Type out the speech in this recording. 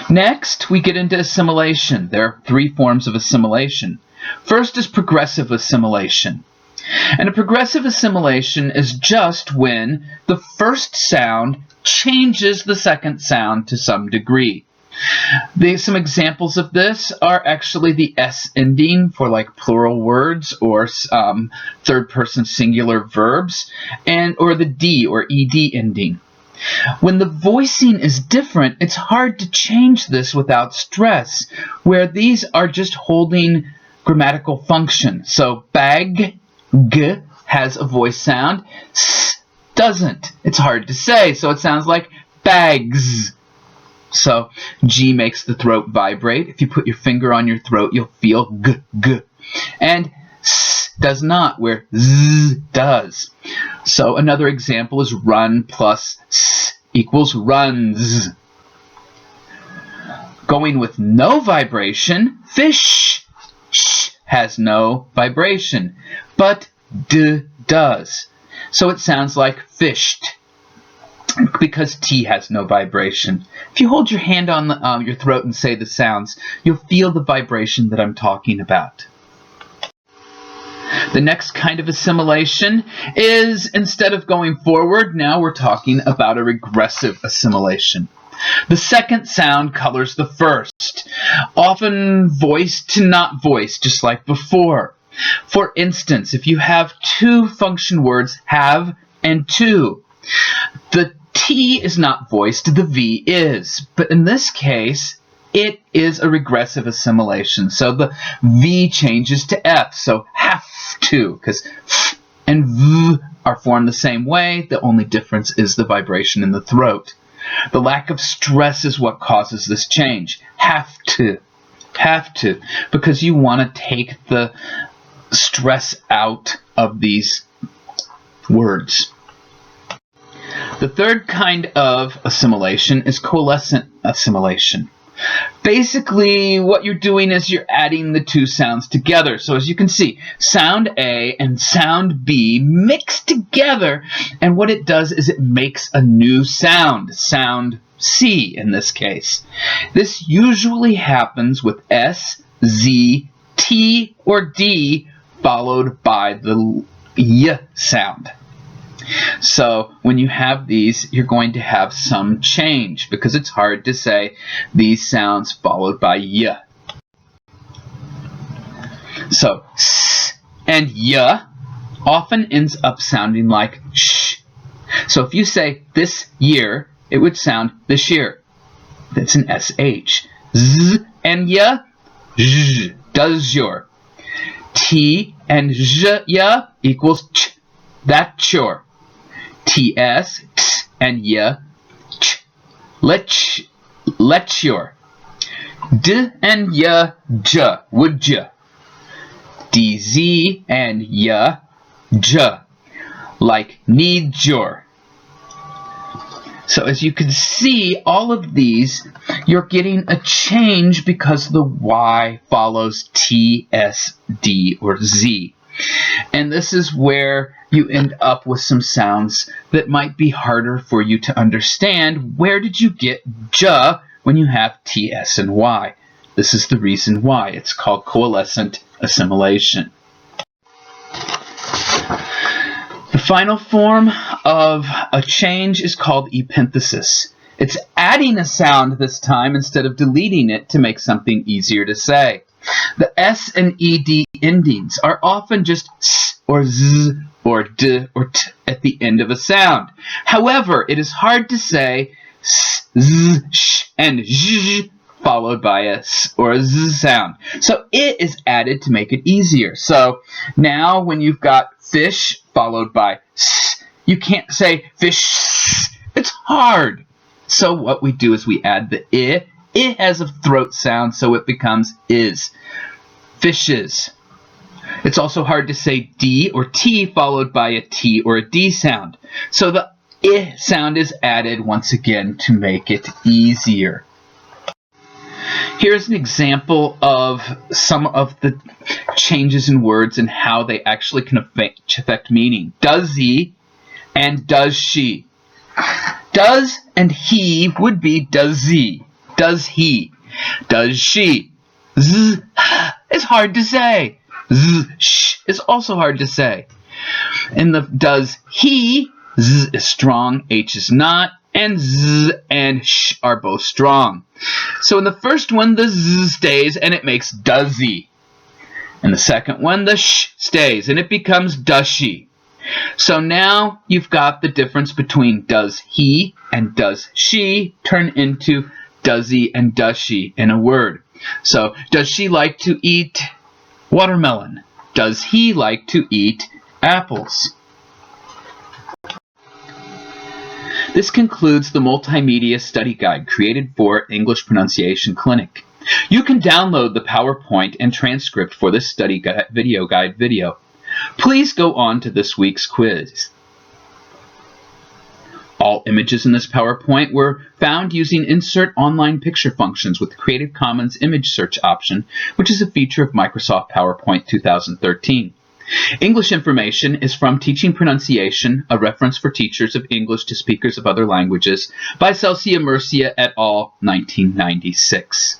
Next, we get into assimilation. There are 3 forms of assimilation. First is progressive assimilation. And a progressive assimilation is just when the first sound changes the second sound to some degree. Some examples of this are actually the S ending for like plural words or third-person singular verbs, or the D or ED ending. When the voicing is different, it's hard to change this without stress, where these are just holding grammatical function. So bag, G has a voice sound, S doesn't. It's hard to say, so it sounds like bags. So G makes the throat vibrate. If you put your finger on your throat, you'll feel G, G. And S does not, where Z does. So another example is run plus S equals runs. Going with no vibration, fish, sh has no vibration, but D does. So it sounds like fished, because T has no vibration. If you hold your hand on your throat and say the sounds, you'll feel the vibration that I'm talking about. The next kind of assimilation is, instead of going forward, now we're talking about a regressive assimilation. The second sound colors the first, often voiced to not voiced, just like before. For instance, if you have 2 function words, have and to, the T is not voiced, the V is. But in this case, it is a regressive assimilation. So the V changes to F, so have to, because F and V are formed the same way. The only difference is the vibration in the throat. The lack of stress is what causes this change. Have to, because you want to take the stress out of these words. The third kind of assimilation is coalescent assimilation. Basically, what you're doing is you're adding the 2 sounds together. So as you can see, sound A and sound B mix together, and what it does is it makes a new sound, sound C in this case. This usually happens with S, Z, T, or D, followed by the Y sound. So when you have these, you're going to have some change because it's hard to say these sounds followed by Y. So S and Y often ends up sounding like sh. So if you say this year, it would sound this year. That's an SH. Z and Y, zh, does your. T and zh, y equals ch, that's your. TS, t, and y, ch, let your. D and y, j, would j. DZ and y, j, like need your. So as you can see, all of these, you're getting a change because the Y follows T, S, D, or Z. And this is where you end up with some sounds that might be harder for you to understand. Where did you get J when you have T, S, and Y? This is the reason why. It's called coalescent assimilation. The final form of a change is called epenthesis. It's adding a sound this time instead of deleting it to make something easier to say. The S and ED endings are often just S or Z or D or T at the end of a sound. However, it is hard to say S, Z, Sh, and Zh followed by a S or a Z sound. So it is added to make it easier. So now when you've got fish followed by S, you can't say fish. It's hard. So what we do is we add the I. It has a throat sound, so it becomes is. Fishes. It's also hard to say D or T followed by a T or a D sound. So the I sound is added once again to make it easier. Here's an example of some of the changes in words and how they actually can affect meaning. Does he and does she. Does and he would be does he. Does he? Does she? Z is hard to say. Z sh is also hard to say. In the does he, z is strong, h is not, and z and sh are both strong. So in the first one, the z stays and it makes does he. In the second one, the sh stays and it becomes does she. So now you've got the difference between does he and does she turn into does he and does she in a word. So, does she like to eat watermelon? Does he like to eat apples? This concludes the multimedia study guide created for English Pronunciation Clinic. You can download the PowerPoint and transcript for this study video guide video. Please go on to this week's quiz. All images in this PowerPoint were found using Insert Online Picture functions with the Creative Commons Image Search option, which is a feature of Microsoft PowerPoint 2013. English information is from Teaching Pronunciation, a reference for teachers of English to speakers of other languages, by Celsia Murcia et al., 1996.